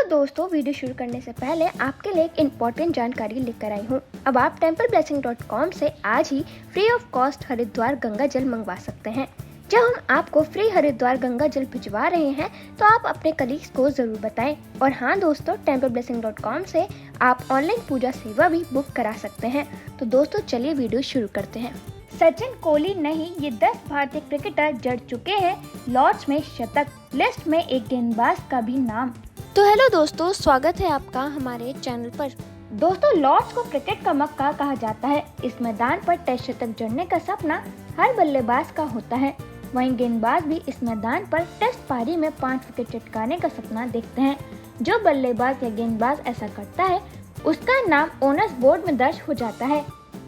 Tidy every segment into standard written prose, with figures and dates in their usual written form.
Hello दोस्तों, video शुरू करने से पहले आपके लिए एक इम्पोर्टेंट जानकारी लेकर आई हूँ। अब आप templeblessing.com से आज ही free of cost Haridwar Ganga जल मंगवा सकते हैं। जब हम आपको फ्री हरिद्वार गंगा जल भिजवा रहे हैं तो आप अपने कलीग्स को जरूर बताएं। और हाँ दोस्तों, templeblessing.com से आप ऑनलाइन पूजा सेवा भी बुक करा सकते हैं। तो दोस्तों चलिए वीडियो शुरू करते हैं। सचिन कोहली नहीं, ये 10 भारतीय क्रिकेटर जड़ चुके हैं लॉर्ड्स में शतक, लिस्ट में एक गेंदबाज का भी नाम। तो हेलो दोस्तों, स्वागत है आपका हमारे चैनल पर। दोस्तों, लॉर्ड्स को क्रिकेट का मक्का कहा जाता है। इस मैदान पर टेस्ट शतक जड़ने का सपना हर बल्लेबाज का होता है। वहीं गेंदबाज भी इस मैदान पर टेस्ट पारी में 5 विकेट चटकाने का सपना देखते हैं। जो बल्लेबाज या गेंदबाज ऐसा करता है उसका नाम ओनर्स बोर्ड में दर्ज हो जाता है।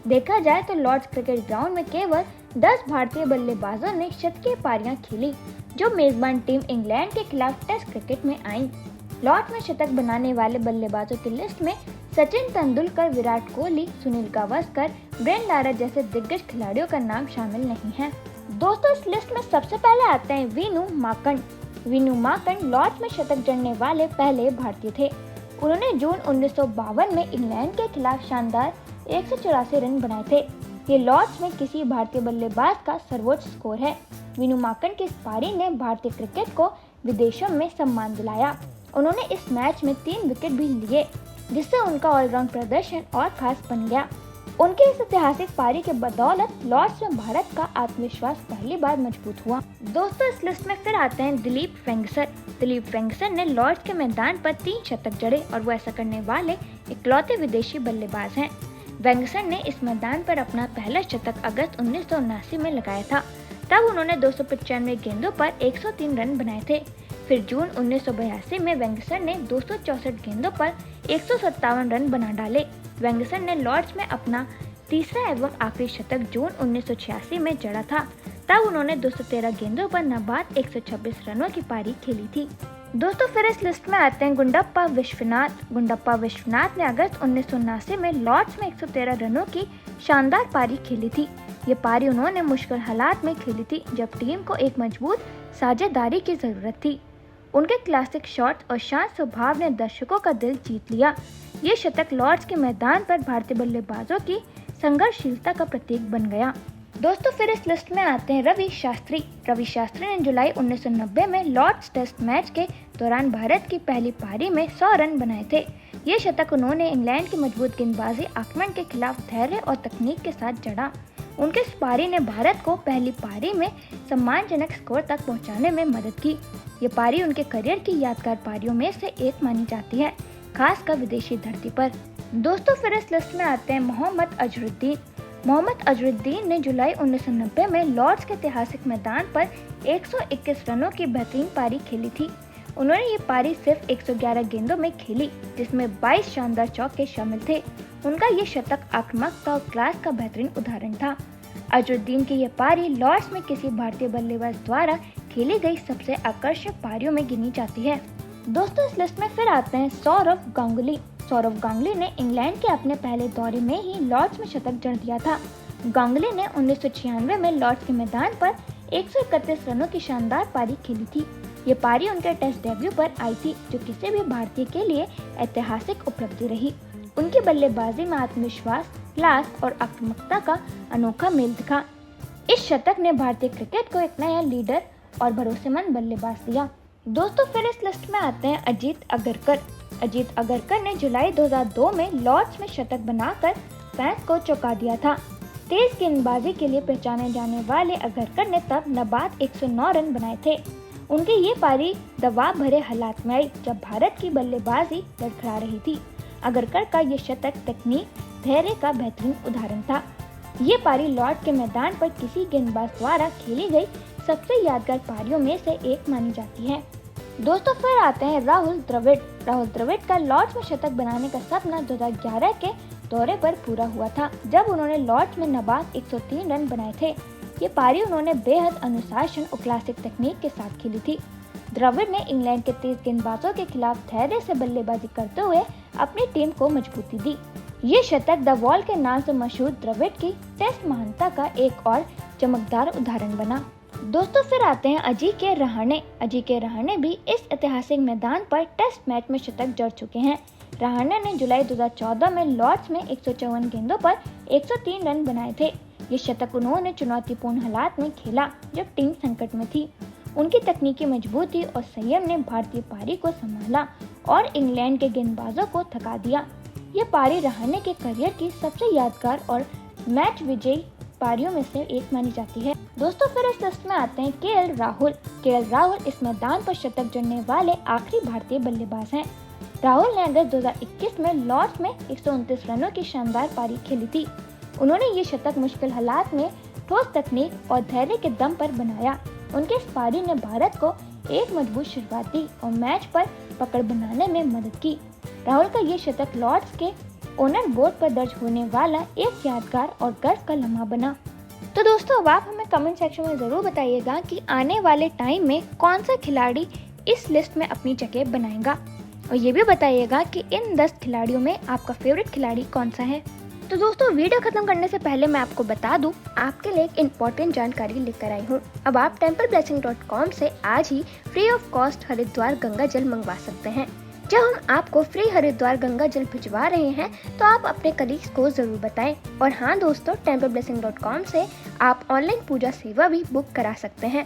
देखा जाए तो लॉर्ड्स क्रिकेट ग्राउंड में केवल 10 भारतीय बल्लेबाजों ने शतकीय पारियां खेली, जो मेजबान टीम इंग्लैंड के खिलाफ टेस्ट क्रिकेट में आईं। लॉर्ड्स में शतक बनाने वाले बल्लेबाजों की लिस्ट में सचिन तेंदुलकर, विराट कोहली, सुनील गावस्कर, ब्रेन लारा जैसे दिग्गज खिलाड़ियों का नाम शामिल नहीं है। दोस्तों, इस लिस्ट में सबसे पहले आते हैं वीनू माकन। वीनू माकन लॉर्ड्स में शतक जड़ने वाले पहले भारतीय थे। उन्होंने जून 1952 में इंग्लैंड के खिलाफ शानदार 184 रन बनाए थे। ये लॉर्ड्स में किसी भारतीय बल्लेबाज का सर्वोच्च स्कोर है। वीनू माकन की इस पारी ने भारतीय क्रिकेट को विदेशों में सम्मान दिलाया। उन्होंने इस मैच में 3 विकेट भी लिए, जिससे उनका ऑलराउंड प्रदर्शन और खास बन गया। उनकी इस ऐतिहासिक पारी के बदौलत लॉर्ड्स में भारत का आत्मविश्वास पहली बार मजबूत हुआ। दोस्तों, इस लिस्ट में फिर आते हैं दिलीप वेंगसर। दिलीप वेंगसर ने लॉर्ड्स के मैदान पर 3 शतक जड़े और वो ऐसा करने वाले इकलौते विदेशी बल्लेबाज हैं। वेंगसर ने इस मैदान पर अपना पहला शतक अगस्त 1979 में लगाया था। तब उन्होंने 295 गेंदों पर 103 रन बनाए थे। फिर जून 1982 में वेंगसर ने 264 गेंदों पर 157 रन बना डाले। वेंगसर ने लॉर्ड्स में अपना तीसरा एवं आखिरी शतक जून 1986 में जड़ा था। तब उन्होंने 213 गेंदों पर नाबाद 126 रनों की पारी खेली थी। दोस्तों, फिर इस लिस्ट में आते हैं गुंडप्पा विश्वनाथ। गुंडप्पा विश्वनाथ ने अगस्त 1979 में लॉर्ड्स में 113 रनों की शानदार पारी खेली थी। ये पारी उन्होंने मुश्किल हालात में खेली थी, जब टीम को एक मजबूत साझेदारी की जरूरत थी। उनके क्लासिक शॉट और शांत स्वभाव ने दर्शकों का दिल जीत लिया। ये शतक लॉर्ड्स के मैदान पर भारतीय बल्लेबाजों की संघर्षशीलता का प्रतीक बन गया। दोस्तों, फिर इस लिस्ट में आते हैं रवि शास्त्री। रवि शास्त्री ने जुलाई 1990 में लॉर्ड्स टेस्ट मैच के दौरान भारत की पहली पारी में 100 रन बनाए थे। ये शतक उन्होंने इंग्लैंड की मजबूत गेंदबाजी आक्रमण के खिलाफ धैर्य और तकनीक के साथ जड़ा। उनके इस पारी ने भारत को पहली पारी में सम्मानजनक स्कोर तक पहुंचाने में मदद की। ये पारी उनके करियर की यादगार पारियों में से एक मानी जाती है, खासकर विदेशी धरती पर। दोस्तों, फिर इस लिस्ट में आते हैं मोहम्मद अजहरुद्दीन। मोहम्मद अजहरुद्दीन ने जुलाई 1990 में लॉर्ड्स के ऐतिहासिक मैदान पर 121 रनों की बेहतरीन पारी खेली थी। उन्होंने ये पारी सिर्फ 111 गेंदों में खेली, जिसमें 22 शानदार चौके शामिल थे। उनका ये शतक आक्रामकता और क्लास का बेहतरीन उदाहरण था। अजहरुद्दीन की ये पारी लॉर्ड्स में किसी भारतीय बल्लेबाज द्वारा खेली गई सबसे आकर्षक पारियों में गिनी जाती है। दोस्तों, इस लिस्ट में फिर आते हैं सौरव गांगुली। सौरव गांगुली ने इंग्लैंड के अपने पहले दौरे में ही लॉर्ड्स में शतक जड़ दिया था। गांगुली ने 1996 में लॉर्ड्स के मैदान पर 131 रनों की शानदार पारी खेली थी। ये पारी उनके टेस्ट डेब्यू पर आई थी, जो किसी भी भारतीय के लिए ऐतिहासिक उपलब्धि रही। उनकी बल्लेबाजी में आत्मविश्वास, क्लास और आक्रामकता का अनोखा मेल दिखा। इस शतक ने भारतीय क्रिकेट को एक नया लीडर और भरोसेमंद बल्लेबाज दिया। दोस्तों, फिर इस लिस्ट में आते हैं अजीत अगरकर। अजीत अगरकर ने जुलाई 2002 में लॉर्ड्स में शतक बनाकर फैंस को चौंका दिया था। तेज गेंदबाजी के लिए पहचाने जाने वाले अगरकर ने तब नाबाद 109 रन बनाए थे। उनकी ये पारी दबाव भरे हालात में आई, जब भारत की बल्लेबाजी लड़खड़ा रही थी। अगरकर का ये शतक तकनीक, धैर्य का बेहतरीन उदाहरण था। ये पारी लॉर्ड्स के मैदान पर किसी गेंदबाज द्वारा खेली गई सबसे यादगार पारियों में से एक मानी जाती है। दोस्तों, फिर आते हैं राहुल द्रविड़। राहुल द्रविड़ का लॉर्ड्स में शतक बनाने का सपना 2011 के दौरे पर पूरा हुआ था, जब उन्होंने लॉर्ड्स में नाबाद 103 रन बनाए थे। ये पारी उन्होंने बेहद अनुशासन और क्लासिक तकनीक के साथ खेली थी। द्रविड़ ने इंग्लैंड के तेज गेंदबाजों के खिलाफ धैर्य से बल्लेबाजी करते हुए अपनी टीम को मजबूती दी। ये शतक द वॉल के नाम से मशहूर द्रविड़ की टेस्ट महानता का एक और चमकदार उदाहरण बना। दोस्तों फिर आते हैं अजिंक्य रहाणे। अजिंक्य रहाणे भी इस ऐतिहासिक मैदान पर टेस्ट मैच में शतक जड़ चुके हैं। रहाणे ने जुलाई 2014 में लॉर्ड्स में 154 गेंदों पर 103 रन बनाए थे। ये शतक उन्होंने चुनौतीपूर्ण हालात में खेला जब टीम संकट में थी। उनकी तकनीकी मजबूती और संयम ने भारतीय पारी को संभाला और इंग्लैंड के गेंदबाजों को थका दिया। ये पारी रहाणे के करियर की सबसे यादगार और मैच विजयी पारियों में से एक मानी जाती है। दोस्तों फिर इस लिस्ट में आते हैं केएल राहुल। केएल राहुल इस मैदान पर शतक जड़ने वाले आखिरी भारतीय बल्लेबाज हैं। राहुल ने अगस्त 2021 में लॉर्ड्स में 129 रनों की शानदार पारी खेली थी। उन्होंने ये शतक मुश्किल हालात में ठोस तकनीक और धैर्य के दम पर बनाया। उनके इस पारी ने भारत को एक मजबूत शुरुआत दी और मैच पर पकड़ बनाने में मदद की। राहुल का ये शतक लॉर्ड्स के ओनर बोर्ड पर दर्ज होने वाला एक यादगार और गर्व का लम्हा बना। तो दोस्तों अब आप हमें कमेंट सेक्शन में ज़रूर बताइएगा कि आने वाले टाइम में कौन सा खिलाड़ी इस लिस्ट में अपनी जगह बनाएगा, और ये भी बताइएगा कि इन 10 खिलाड़ियों में आपका फेवरेट खिलाड़ी कौन सा है। तो दोस्तों वीडियो खत्म करने से पहले मैं आपको बता दूं, आपके लिए एक इम्पोर्टेंट जानकारी लेकर आई हूँ। अब आप templeblessing.com से आज ही free of cost Haridwar Ganga जल मंगवा सकते हैं। जब हम आपको फ्री हरिद्वार गंगा जल भिजवा रहे हैं तो आप अपने कलीग्स को जरूर बताएं। और हाँ दोस्तों, templeblessing.com से आप ऑनलाइन पूजा सेवा भी बुक करा सकते हैं।